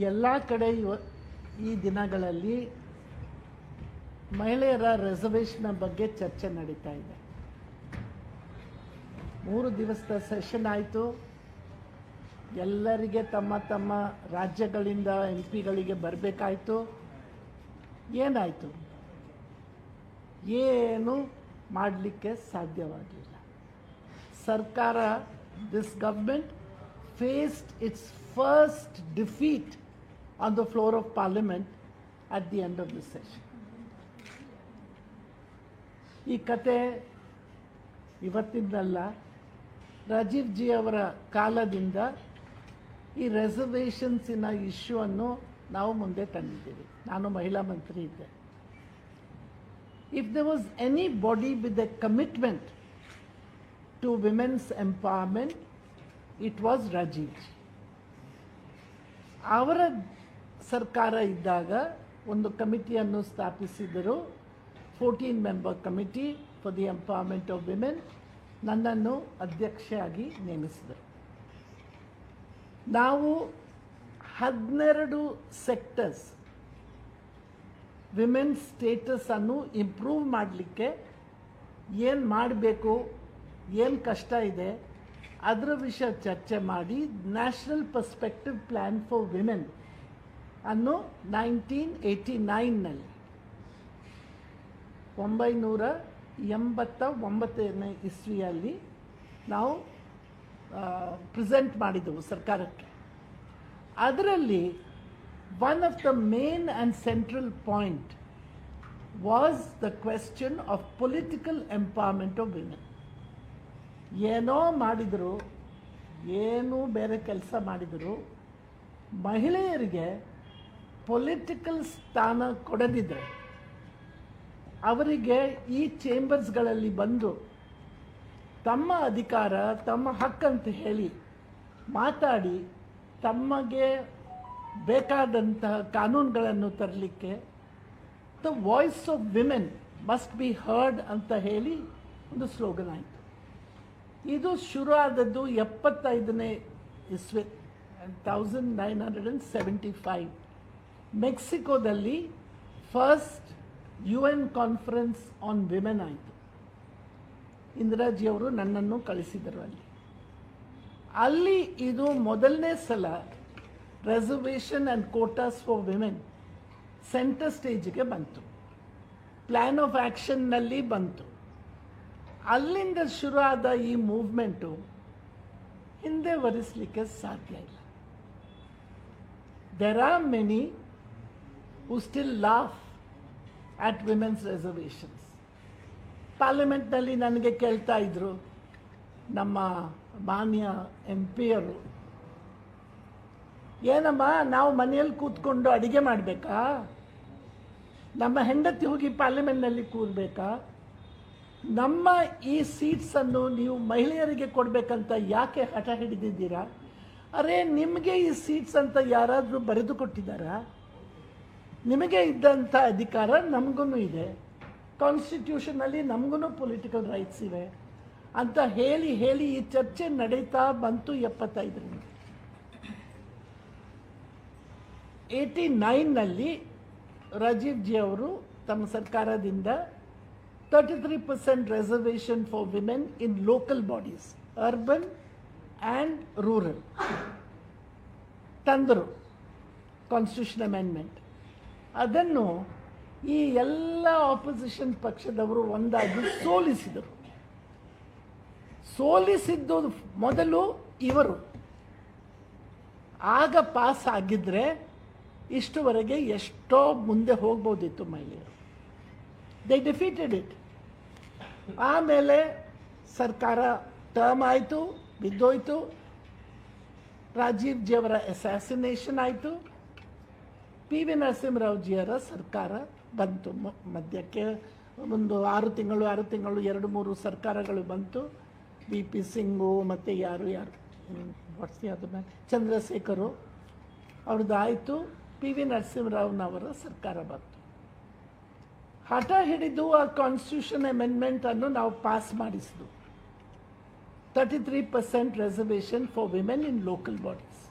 ಎಲ್ಲ ಕಡೆ ಈ ದಿನಗಳಲ್ಲಿ ಮಹಿಳೆಯರ ರಿಸರ್ವೇಷನ್ ಬಗ್ಗೆ ಚರ್ಚೆ ನಡೀತಾ ಇದೆ. 3 ದಿವಸದ ಸೆಷನ್ ಆಯಿತು. ಎಲ್ಲರಿಗೆ ತಮ್ಮ ತಮ್ಮ ರಾಜ್ಯಗಳಿಂದ MP ಗಳಿಗೆ ಬರಬೇಕಾಯಿತು. ಏನಾಯಿತು? ಏನು ಮಾಡಲಿಕ್ಕೆ ಸಾಧ್ಯವಾಗಲಿಲ್ಲ. ಸರ್ಕಾರ, this government faced its first defeat on the floor of parliament at the end of the session. ಈ ಕತೆ ಇವತ್ತಿಂದಲ್ಲ, ರಾಜೀವ್ ಜಿ ಅವರ ಕಾಲದಿಂದ ಈ ರಿಸರ್ವೇಷನ್ಸಿನ ಇಶ್ಯೂವನ್ನು ನಾವು ಮುಂದೆ ತಂದಿದ್ದೀವಿ. ನಾನು ಮಹಿಳಾ ಮಂತ್ರಿ ಇದ್ದೆ. If there was anybody with a commitment to women's empowerment, it was Rajiv ji. ಅವರ ಸರ್ಕಾರ ಇದ್ದಾಗ ಒಂದು ಕಮಿಟಿಯನ್ನು ಸ್ಥಾಪಿಸಿದರು, 14-member committee for the empowerment of women. ನನ್ನನ್ನು ಅಧ್ಯಕ್ಷೆಯಾಗಿ ನೇಮಿಸಿದರು. ನಾವು 12 ಸೆಕ್ಟರ್ಸ್ ವಿಮೆನ್ ಸ್ಟೇಟಸನ್ನು ಇಂಪ್ರೂವ್ ಮಾಡಲಿಕ್ಕೆ ಏನು ಮಾಡಬೇಕು, ಏನು ಕಷ್ಟ ಇದೆ, ಅದರ ವಿಷಯ ಚರ್ಚೆ ಮಾಡಿ national perspective plan for women ಅನ್ನು 1989ನಲ್ಲಿ 1989ನೇ ಇಸ್ವಿಯಲ್ಲಿ ನಾವು ಪ್ರೆಸೆಂಟ್ ಮಾಡಿದೆವು ಸರ್ಕಾರಕ್ಕೆ. ಅದರಲ್ಲಿ one of the main and central point was the question of political empowerment of women. ಏನೋ ಮಾಡಿದರು, ಏನೂ ಬೇರೆ ಕೆಲಸ ಮಾಡಿದರು, ಮಹಿಳೆಯರಿಗೆ ಪೊಲಿಟಿಕಲ್ ಸ್ಥಾನ ಕೊಡದಿದ್ದರೆ ಅವರಿಗೆ ಈ ಚೇಂಬರ್ಸ್ಗಳಲ್ಲಿ ಬಂದು ತಮ್ಮ ಅಧಿಕಾರ, ತಮ್ಮ ಹಕ್ಕಂತ ಹೇಳಿ ಮಾತಾಡಿ ತಮಗೆ ಬೇಕಾದಂತಹ ಕಾನೂನುಗಳನ್ನು ತರಲಿಕ್ಕೆ the voice of women must be heard ಅಂತ ಹೇಳಿ ಒಂದು ಸ್ಲೋಗನ್ ಆಯಿತು. ಇದು ಶುರು ಆದದ್ದು 75ನೇ ಇಸ್ವಿ, 1975 ಮೆಕ್ಸಿಕೋದಲ್ಲಿ first UN conference on women ಆಯಿತು. ಇಂದಿರಾಜಿ ಅವರು ನನ್ನನ್ನು ಕಳಿಸಿದರು ಅಲ್ಲಿ ಇದು ಮೊದಲನೇ ಸಲ reservation and quotas for women centre ಸ್ಟೇಜಿಗೆ ಬಂತು, ಪ್ಲ್ಯಾನ್ ಆಫ್ ಆ್ಯಕ್ಷನ್ನಲ್ಲಿ ಬಂತು. ಅಲ್ಲಿಂದ ಶುರು ಆದ ಈ ಮೂವ್ಮೆಂಟು ಹಿಂದೆ ವರಿಸಲಿಕ್ಕೆ ಸಾಧ್ಯ ಇಲ್ಲ. There are many who still laugh at women's reservations. ಪಾರ್ಲಿಮೆಂಟ್ನಲ್ಲಿ ನನಗೆ ಕೇಳ್ತಾ ಇದ್ರು ನಮ್ಮ ಮಾನ್ಯ MP-ಯರು, ಏನಮ್ಮ ನಾವು ಮನೆಯಲ್ಲಿ ಕೂತ್ಕೊಂಡು ಅಡಿಗೆ ಮಾಡಬೇಕಾ, ನಮ್ಮ ಹೆಂಡತಿ ಹೋಗಿ ಪಾರ್ಲಿಮೆಂಟ್ನಲ್ಲಿ ಕೂರಬೇಕಾ, ನಮ್ಮ ಈ ಸೀಟ್ಸನ್ನು ನೀವು ಮಹಿಳೆಯರಿಗೆ ಕೊಡಬೇಕಂತ ಯಾಕೆ ಹಠ ಹಿಡಿದಿದ್ದೀರಾ? ಅರೆ, ನಿಮಗೆ ಈ ಸೀಟ್ಸ್ ಅಂತ ಯಾರಾದರೂ ಬರೆದು ಕೊಟ್ಟಿದ್ದಾರಾ? ನಿಮಗೆ ಇದ್ದಂಥ ಅಧಿಕಾರ ನಮಗೂ ಇದೆ, ಕಾನ್ಸ್ಟಿಟ್ಯೂಷನಲ್ಲಿ ನಮಗೂ ಪೊಲಿಟಿಕಲ್ ರೈಟ್ಸ್ ಇವೆ ಅಂತ ಹೇಳಿ ಹೇಳಿ ಈ ಚರ್ಚೆ ನಡೀತಾ ಬಂತು 75ರಿಂದ. 89ನಲ್ಲಿ ರಾಜೀವ್ ಜಿ ಅವರು ತಮ್ಮ ಸರ್ಕಾರದಿಂದ 33% reservation for women in local bodies, urban and rural ತಂದರು ಕಾನ್ಸ್ಟಿಟ್ಯೂಷನ್ ಅಮೆಂಡ್ಮೆಂಟ್. ಅದನ್ನು ಈ ಎಲ್ಲ ಆಪೋಸಿಷನ್ ಪಕ್ಷದವರು ಒಂದಾಗಿ ಸೋಲಿಸಿದರು. ಸೋಲಿಸಿದ್ದು ಮೊದಲು ಇವರು. ಆಗ ಪಾಸ್ ಆಗಿದ್ದರೆ ಇಷ್ಟುವರೆಗೆ ಎಷ್ಟೋ ಮುಂದೆ ಹೋಗ್ಬೋದಿತ್ತು ಮಹಿಳೆಯರು. They defeated it. ಆಮೇಲೆ ಸರ್ಕಾರ ಟರ್ಮ್ ಆಯಿತು, ಬಿದ್ದೋಯ್ತು. ರಾಜೀವ್ ಜಿ ಅವರ ಅಸ್ಯಾಸಿನೇಷನ್ ಆಯಿತು. PV ನರಸಿಂಹರಾವ್ ಜಿಯವರ ಸರ್ಕಾರ ಬಂತು. ಮಧ್ಯಕ್ಕೆ ಒಂದು 6 ತಿಂಗಳು 2-3 ಸರ್ಕಾರಗಳು ಬಂತು. BP ಸಿಂಗು ಮತ್ತು ಯಾರು ಅದನ್ನ ಚಂದ್ರಶೇಖರು ಅವ್ರದ್ದು ಆಯಿತು. PV ನರಸಿಂಹರಾವ್ನವರ ಸರ್ಕಾರ ಬಂತು. ಹಠ ಹಿಡಿದು ಆ ಕಾನ್ಸ್ಟಿಟ್ಯೂಷನ್ ಅಮೆಂಡ್ಮೆಂಟನ್ನು ನಾವು ಪಾಸ್ ಮಾಡಿಸಿದ್ವು. 33% reservation for women in local bodies.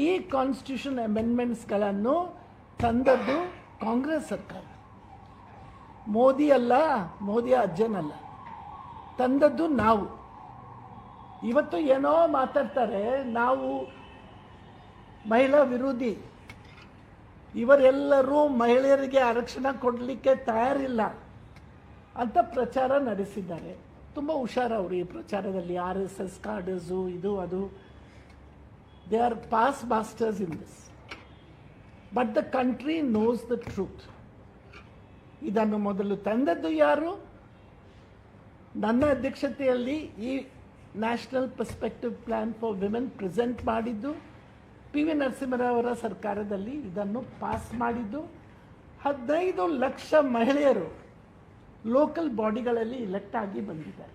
ಈ ಕಾನ್ಸ್ಟಿಟ್ಯೂಷನ್ ಅಮೆಂಡ್ಮೆಂಟ್ಸ್ಗಳನ್ನು ತಂದದ್ದು ಕಾಂಗ್ರೆಸ್ ಸರ್ಕಾರ. ಮೋದಿ ಅಲ್ಲ, ಮೋದಿಯ ಅಜ್ಜನಲ್ಲ, ತಂದದ್ದು ನಾವು. ಇವತ್ತು ಏನೋ ಮಾತಾಡ್ತಾರೆ, ನಾವು ಮಹಿಳಾ ವಿರೋಧಿ, ಇವರೆಲ್ಲರೂ ಮಹಿಳೆಯರಿಗೆ ಆರಕ್ಷಣೆ ಕೊಡಲಿಕ್ಕೆ ತಯಾರಿಲ್ಲ ಅಂತ ಪ್ರಚಾರ ನಡೆಸಿದ್ದಾರೆ. ತುಂಬ ಹುಷಾರು ಅವರು ಈ ಪ್ರಚಾರದಲ್ಲಿ. RSS ಕಾರ್ಡರ್ಸು ಇದು ಅದು, they are pass masters in this. But the country nose the truth. ಇದನ್ನು ಮೊದಲು ತಂದದ್ದು ಯಾರು? ನನ್ನ ಅಧ್ಯಕ್ಷತೆಯಲ್ಲಿ ಈ national perspective plan for women present ಮಾಡಿದ್ದು, PV ನರಸಿಂಹರಾವ್ ಅವರ ಸರ್ಕಾರದಲ್ಲಿ ಇದನ್ನು ಪಾಸ್ ಮಾಡಿದ್ದು. 15 ಲಕ್ಷ ಮಹಿಳೆಯರು ಲೋಕಲ್ ಬಾಡಿಗಳಲ್ಲಿ ಇಲೆಕ್ಟ್ ಆಗಿ ಬಂದಿದ್ದಾರೆ.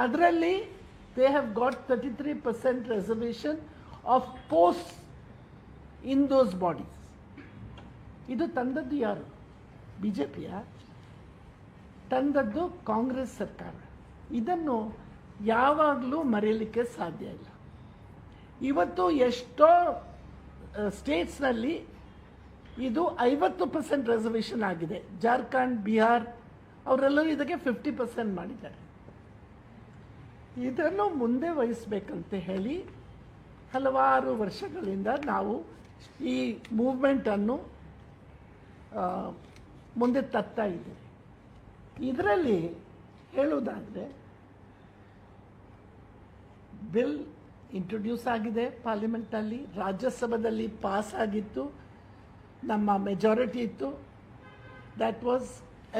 ಅದರಲ್ಲಿ they have got 33% reservation of post in those bodies. ಇದು ತಂದದ್ದು ಯಾರು? BJPಯ? ತಂದದ್ದು ಕಾಂಗ್ರೆಸ್ ಸರ್ಕಾರ. ಇದನ್ನು ಯಾವಾಗಲೂ ಮರೆಯಲಿಕ್ಕೆ ಸಾಧ್ಯ ಇಲ್ಲ. ಇವತ್ತು ಎಷ್ಟೋ ಸ್ಟೇಟ್ಸ್ನಲ್ಲಿ ಇದು 50% ರಿಸರ್ವೇಷನ್ ಆಗಿದೆ. ಜಾರ್ಖಂಡ್, ಬಿಹಾರ್ ಅವರೆಲ್ಲರೂ ಇದಕ್ಕೆ 50% ಮಾಡಿದ್ದಾರೆ. ಇದನ್ನು ಮುಂದೆ ವಹಿಸಬೇಕಂತ ಹೇಳಿ ಹಲವಾರು ವರ್ಷಗಳಿಂದ ನಾವು ಈ ಮೂವ್ಮೆಂಟನ್ನು ಮುಂದೆ ತರ್ತಾ ಇದ್ದೇವೆ. ಇದರಲ್ಲಿ ಹೇಳುವುದಾದರೆ, ಬಿಲ್ ಇಂಟ್ರೊಡ್ಯೂಸ್ ಆಗಿದೆ ಪಾರ್ಲಿಮೆಂಟ್ನಲ್ಲಿ, ರಾಜ್ಯಸಭೆಯಲ್ಲಿ ಪಾಸ್ ಆಗಿತ್ತು, ನಮ್ಮ ಮೆಜಾರಿಟಿ ಇತ್ತು. That was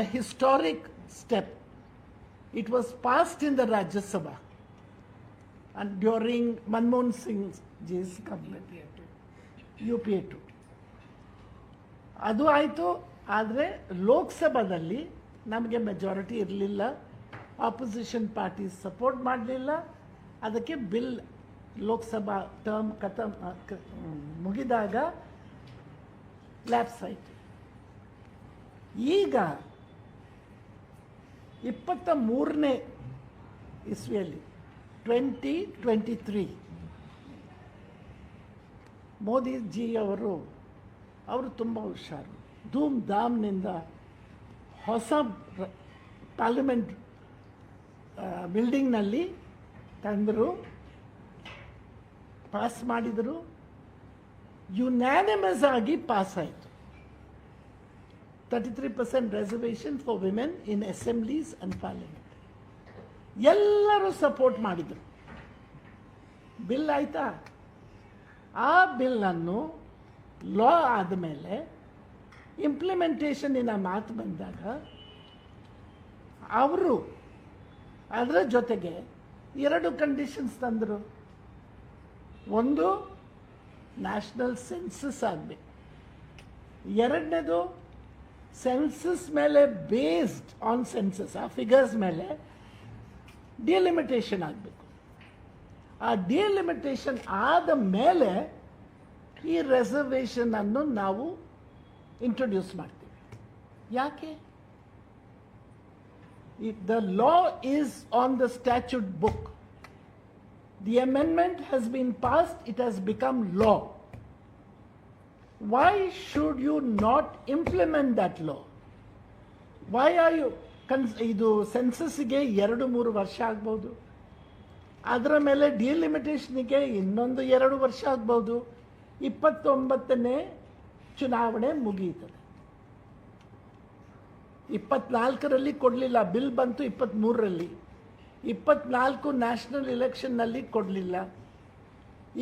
A historic step. It was passed in the Rajya Sabha and during Manmohan Singh's government, UPA 2. ಅದು ಆಯಿತು. ಆದರೆ ಲೋಕಸಭಾದಲ್ಲಿ ನಮಗೆ ಮೆಜಾರಿಟಿ ಇರಲಿಲ್ಲ, ಆಪೋಸಿಷನ್ ಪಾರ್ಟಿ ಸಪೋರ್ಟ್ ಮಾಡಲಿಲ್ಲ. ಅದಕ್ಕೆ ಬಿಲ್ ಲೋಕಸಭಾ ಟರ್ಮ್ ಮುಗಿದಾಗ ಲ್ಯಾಪ್ಸ್ ಆಯಿತು. ಈಗ 23ನೇ ಇಸ್ವಿಯಲ್ಲಿ 2023 ಮೋದಿಜಿಯವರು ತುಂಬ ಹುಷಾರು. ಧೂಮ್ ಧಾಮ್ನಿಂದ ಹೊಸ ಪಾರ್ಲಿಮೆಂಟ್ ಬಿಲ್ಡಿಂಗ್ನಲ್ಲಿ ತಂದರು, ಪಾಸ್ ಮಾಡಿದರು. ಯುನಾನಿಮಸ್ ಆಗಿ ಪಾಸ್ ಆಯಿತು. 33% reservation for women in assemblies and parliament. ಎಲ್ಲರೂ ಸಪೋರ್ಟ್ ಮಾಡಿದರು. ಬಿಲ್ ಆಯಿತಾ? ಆ ಬಿಲ್ಲನ್ನು ಲಾ ಆದಮೇಲೆ ಇಂಪ್ಲಿಮೆಂಟೇಷನ್ನಿನ ಮಾತು ಬಂದಾಗ ಅವರು ಅದರ ಜೊತೆಗೆ 2 ಕಂಡೀಷನ್ಸ್ ತಂದರು. ಒಂದು, ನ್ಯಾಷನಲ್ ಸೆನ್ಸಸ್ ಆಗಬೇಕು. ಎರಡನೇದು, ಸೆನ್ಸಸ್ ಮೇಲೆ ಬೇಸ್ಡ್ ಆನ್ ಸೆನ್ಸಸ್, ಆ ಫಿಗರ್ಸ್ ಮೇಲೆ ಡಿಲಿಮಿಟೇಷನ್ ಆಗಬೇಕು. ಆ ಡಿಲಿಮಿಟೇಷನ್ ಆದ ಮೇಲೆ ಈ ರಿಸರ್ವೇಷನನ್ನು ನಾವು ಇಂಟ್ರೊಡ್ಯೂಸ್ ಮಾಡ್ತೀವಿ. ಯಾಕೆ? The law is on the statute book. The amendment has been passed, it has become law. Why should you not implement that law? Why are you ಇದು ಸೆನ್ಸಸ್ಗೆ 2-3 ವರ್ಷ ಆಗ್ಬೋದು, ಅದರ ಮೇಲೆ ಡಿಲಿಮಿಟೇಷನ್ಗೆ ಇನ್ನೊಂದು 2 ವರ್ಷ ಆಗ್ಬೋದು. 29ನೇ ಚುನಾವಣೆ ಮುಗಿಯುತ್ತದೆ. 24ರಲ್ಲಿ ಕೊಡಲಿಲ್ಲ, ಬಿಲ್ ಬಂತು 23ರಲ್ಲಿ. 24 ನ್ಯಾಷನಲ್ ಎಲೆಕ್ಷನ್ನಲ್ಲಿ ಕೊಡಲಿಲ್ಲ.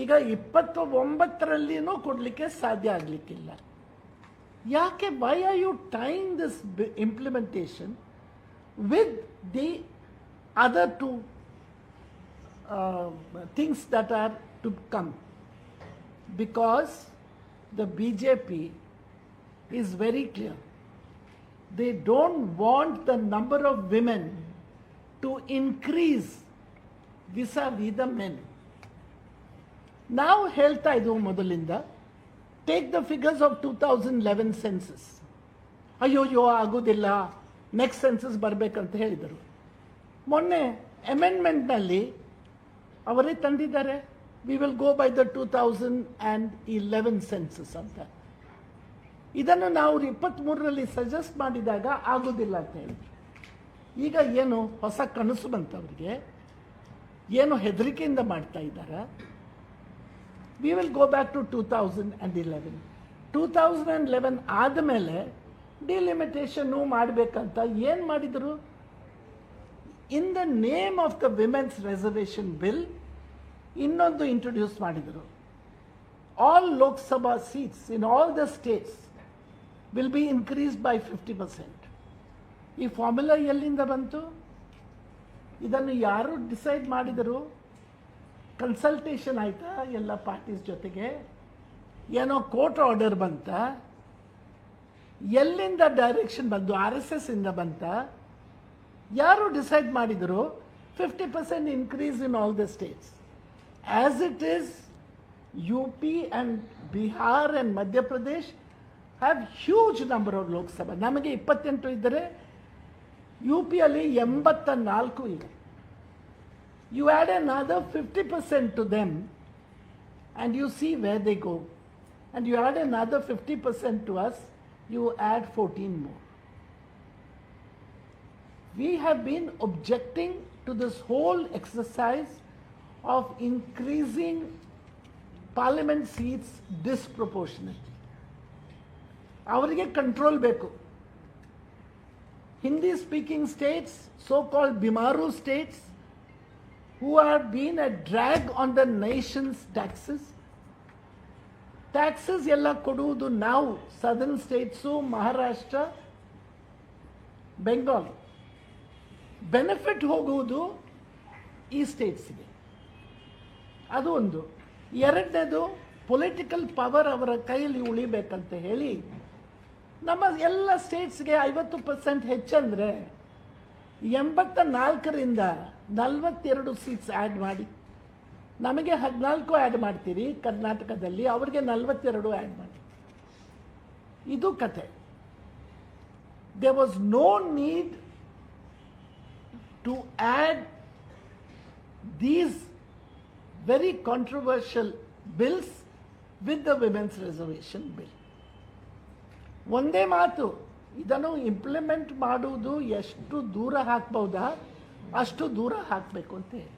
ಈಗ 29ರಲ್ಲಿನೂ ಕೊಡಲಿಕ್ಕೆ ಸಾಧ್ಯ ಆಗಲಿಕ್ಕಿಲ್ಲ. ಯಾಕೆ? Why are you tying this implementation with the other 2 things that are to come? Because the BJP is very clear. They don't want the number of women to increase vis-a-vis the men. ನಾವು ಹೇಳ್ತಾ ಇದ್ದೀವಿ ಮೊದಲಿಂದ, take the figures of 2011 census. ಅಯ್ಯೋ ಆಗೋದಿಲ್ಲ, next census ಬರಬೇಕಂತ ಹೇಳಿದರು. ಮೊನ್ನೆ ಅಮೆಂಡ್ಮೆಂಟ್ನಲ್ಲಿ ಅವರೇ ತಂದಿದ್ದಾರೆ. we will go by the 2011 census ಅಂತ. ಇದನ್ನು ನಾವು 23ರಲ್ಲಿ ಸಜೆಸ್ಟ್ ಮಾಡಿದಾಗ ಆಗೋದಿಲ್ಲ ಅಂತ ಹೇಳಿದ್ರು. ಈಗ ಏನು ಹೊಸ ಕನಸು ಬಂತವರಿಗೆ, ಏನು ಹೆದರಿಕೆಯಿಂದ ಮಾಡ್ತಾ ಇದ್ದಾರೆ. We will go back to 2011. 2011 ಆದಮೇಲೆ ಡಿಲಿಮಿಟೇಷನ್ನು ಮಾಡಬೇಕಂತ ಏನು ಮಾಡಿದರು? In the name of the women's reservation bill ಇನ್ನೊಂದು ಇಂಟ್ರೊಡ್ಯೂಸ್ ಮಾಡಿದರು. All Lok Sabha seats in all the states will be increased by 50%. ಈ ಫಾರ್ಮುಲಾ ಎಲ್ಲಿಂದ ಬಂತು? ಇದನ್ನು ಯಾರು ಡಿಸೈಡ್ ಮಾಡಿದರು? ಕನ್ಸಲ್ಟೇಷನ್ ಆಯಿತಾ ಎಲ್ಲ ಪಾರ್ಟೀಸ್ ಜೊತೆಗೆ? ಏನೋ ಕೋರ್ಟ್ ಆರ್ಡರ್ ಬಂತ? ಎಲ್ಲಿಂದ ಡೈರೆಕ್ಷನ್ ಬಂದು? RSS ಇಂದ ಬಂತ? ಯಾರು ಡಿಸೈಡ್ ಮಾಡಿದರು 50% increase in all the States? As it is UP and Bihar and Madhya Pradesh have huge number of Lok Sabha. ನಮಗೆ 28 ಇದ್ದರೆ UP ಅಲ್ಲಿ 84 ಇದೆ. You add another 50% to them and you see where they go. And you add another 50% to us, you add 14 more. We have been objecting to this whole exercise of increasing parliament seats disproportionately. ಅವರಿಗೆ control ಬೇಕು. Hindi speaking states, so called BIMARU states, who have been a drag on the nation's taxes ಎಲ್ಲ ಕೊಡುವುದು ನಾವು, southern states, Maharashtra, Bengal. Benefit ಹೋಗುವುದು ಈ ಸ್ಟೇಟ್ಸ್ಗೆ. ಅದು ಒಂದು. ಎರಡನೇದು, ಪೊಲಿಟಿಕಲ್ ಪವರ್ ಅವರ ಕೈಯಲ್ಲಿ ಉಳಿಬೇಕಂತ ಹೇಳಿ ನಮ್ಮ ಎಲ್ಲ ಸ್ಟೇಟ್ಸ್ಗೆ 50% ಹೆಚ್ಚಂದರೆ 84ರಿಂದ 42 ಸೀಟ್ಸ್ ಆ್ಯಡ್ ಮಾಡಿ. ನಮಗೆ 14 ಆ್ಯಡ್ ಮಾಡ್ತೀರಿ ಕರ್ನಾಟಕದಲ್ಲಿ, ಅವರಿಗೆ 42 ಆ್ಯಡ್ ಮಾಡಿ. ಇದು ಕತೆ. There was no need to add these very controversial bills with the women's reservation bill. ಒಂದೇ ಮಾತು, ಇದನ್ನು ಇಂಪ್ಲಿಮೆಂಟ್ ಮಾಡುವುದು ಎಷ್ಟು ದೂರ ಹಾಕ್ಬಹುದಾ ಅಷ್ಟು ದೂರ ಹಾಕಬೇಕು ಅಂತ ಹೇಳಿ.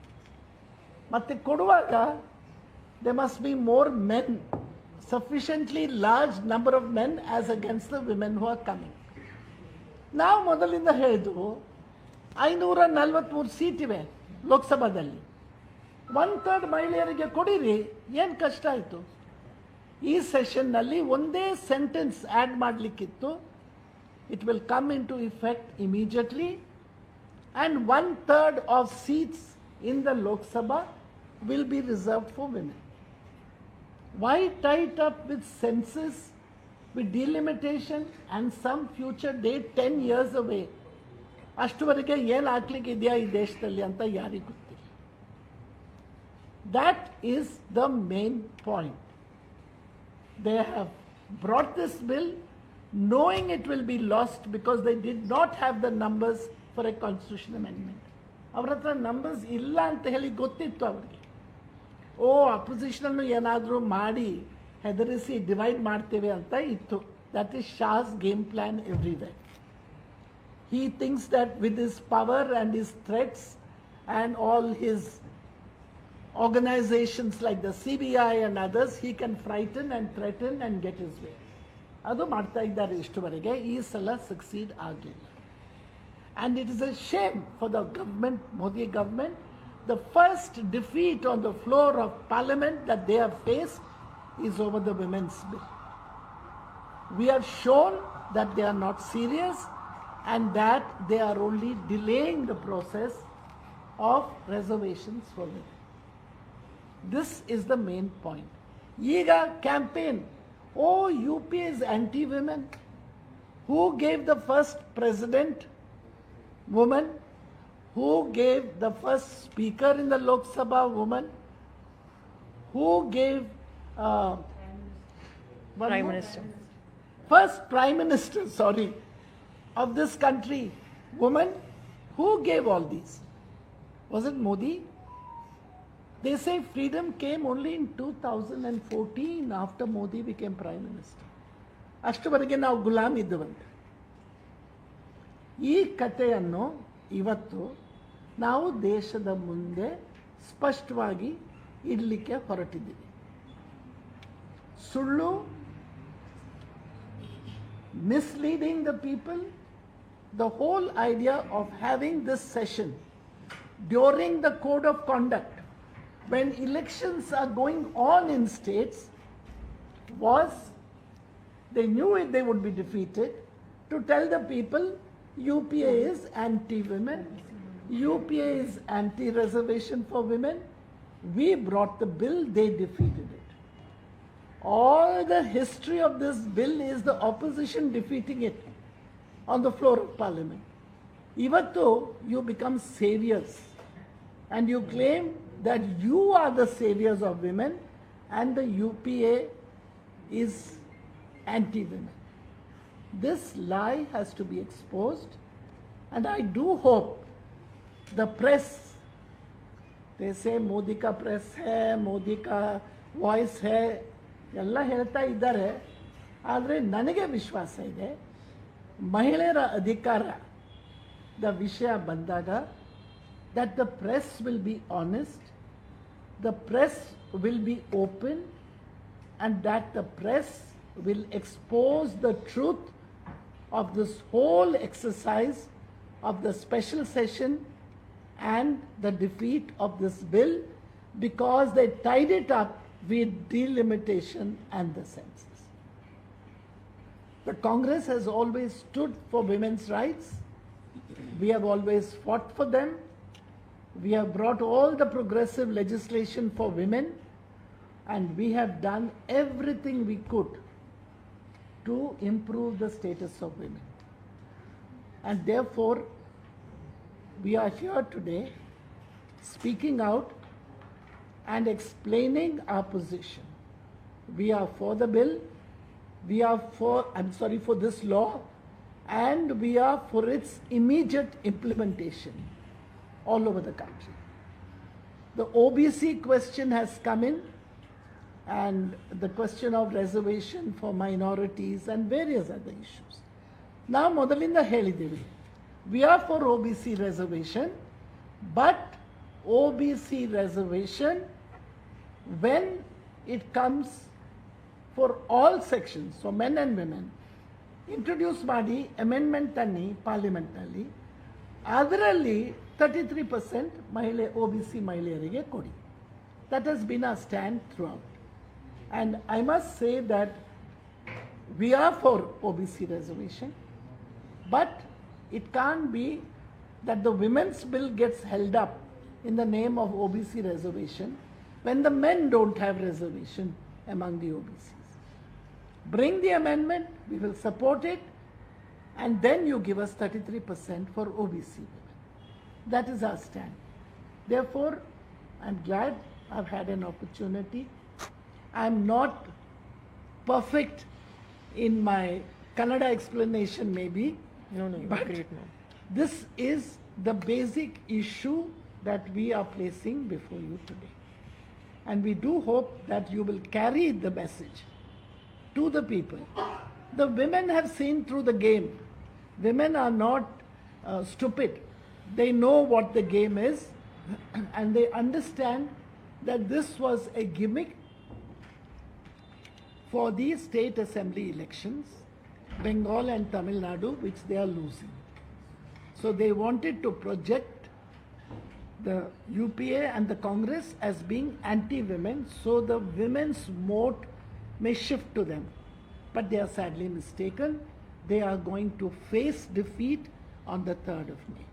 ಮತ್ತು ಕೊಡುವಾಗ they must be more men, sufficiently large number of men as against the women who are coming. ನಾವು ಮೊದಲಿಂದ ಹೇಳಿದ್ವು 543 ಸೀಟ್ ಇವೆ ಲೋಕಸಭಾದಲ್ಲಿ, 1/3 ಮಹಿಳೆಯರಿಗೆ ಕೊಡಿರಿ, ಏನು ಕಷ್ಟ ಆಯಿತು? ಈ ಸೆಷನ್ನಲ್ಲಿ ಒಂದೇ sentence add ಮಾಡಲಿಕ್ಕಿತ್ತು. It will come in to effect immediately and 1/3 of seats in the Lok Sabha will be reserved for women. Y tight up with census, with delimitation and some future date 10 years ಅವೇ? ಅಷ್ಟುವರೆಗೆ ಏನು ಆಗ್ಲಿಕ್ಕೆ ಇದೆಯಾ ಈ ದೇಶದಲ್ಲಿ ಅಂತ ಯಾರಿಗೂ ಗೊತ್ತಿಲ್ಲ. That is the main point. They have brought this bill knowing it will be lost because they did not have the numbers for a constitution amendment. ಅವ್ರ ಹತ್ರ ನಂಬರ್ಸ್ ಇಲ್ಲ ಅಂತ ಹೇಳಿ ಗೊತ್ತಿತ್ತು ಅವರಿಗೆ. ಅಪೋಸಿಷನನ್ನು ಏನಾದರೂ ಮಾಡಿ ಹೆದರಿಸಿ ಡಿವೈಡ್ ಮಾಡ್ತೇವೆ ಅಂತ ಇತ್ತು. That is Shah's game plan everywhere. He thinks that with his power and his threats and all his organizations like the CBI and others, he can frighten and threaten and get his way. ಅದು ಮಾಡ್ತಾ ಇದ್ದಾರೆ ಇಷ್ಟುವರೆಗೆ. ಈ ಸಲ succeed ಆಗಲಿಲ್ಲ. And it is a shame for the government, Modi government. The first defeat on the floor of parliament that they have faced is over the women's bill. We have shown that they are not serious and that they are only delaying the process of reservations for women. This is the main point. ಈಗ campaign, UP is anti-women. Who gave the first president woman? Who gave the first speaker in the Lok Sabha woman? Who gave Prime Minister? First Prime Minister, of this country, woman. Who gave all these? Was it Modi? They say freedom came only in 2014 after Modi became Prime Minister. ಅಷ್ಟುವರೆಗೆ ನಾವು ಗುಲಾಮ್ ಇದ್ದವಂತೆ. ಈ ಕಥೆಯನ್ನು ಇವತ್ತು ನಾವು ದೇಶದ ಮುಂದೆ ಸ್ಪಷ್ಟವಾಗಿ ಇಡಲಿಕ್ಕೆ ಹೊರಟಿದ್ದೀವಿ. ಸುಳ್ಳು, misleading the people, the whole idea of having this session during the code of conduct when elections are going on in states was, they knew it, they would be defeated, to tell the people UPA is anti-women, UPA is anti-reservation for women. We brought the bill, they defeated it. All the history of this bill is the opposition defeating it on the floor of parliament. Ivattu you become saviors and you claim that you are the saviors of women and the UPA is anti-women. This lie has to be exposed, and I do hope the press, they say Modi ka press hai, Modi ka voice hai, ಎಲ್ಲ ಹೇಳ್ತಾ ಇದ್ದಾರೆ. ಆದರೆ ನನಗೆ ವಿಶ್ವಾಸ ಇದೆ, ಮಹಿಳೆಯರ ಅಧಿಕಾರದ ವಿಷಯ ಬಂದಾಗ that the press will be honest, the press will be open, and that the press will expose the truth of this whole exercise of the special session and the defeat of this bill, because they tied it up with delimitation and the census. The Congress has always stood for women's rights. We have always fought for them. We have brought all the progressive legislation for women, and we have done everything we could to improve the status of women. And therefore, we are here today speaking out and explaining our position. We are for the bill, we are for this law, and we are for its immediate implementation all over the country. The OBC question has come in, and the question of reservation for minorities and various other issues. Now, ಮೊದಲಿಂದ ಹೇಳಿದ್ದೀವಿ, we are for OBC reservation, but OBC reservation when it comes for all sections, so men and women, introduce ಮಾಡಿ amendment ತನ್ನಿ ಪಾರ್ಲಿಮೆಂಟ್ನಲ್ಲಿ, ಅದರಲ್ಲಿ 33% ಮಹಿಳೆ OBC ಮಹಿಳೆಯರಿಗೆ ಕೊಡಿ. That has been our stand throughout. And I must say that we are for OBC reservation, but it can't be that the women's bill gets held up in the name of OBC reservation when the men don't have reservation among the OBCs. Bring the amendment, we will support it, and then you give us 33% for OBC women. That is our stand. Therefore, I'm glad I've had an opportunity. I'm not perfect in my Kannada explanation maybe, but great, no. This is the basic issue that we are placing before you today. And we do hope that you will carry the message to the people. The women have seen through the game. Women are not stupid. They know what the game is, and they understand that this was a gimmick for the state assembly elections, Bengal and Tamil Nadu, which they are losing. So they wanted to project the UPA and the Congress as being anti-women, so the women's vote may shift to them. But they are sadly mistaken. They are going to face defeat on the 3rd of May.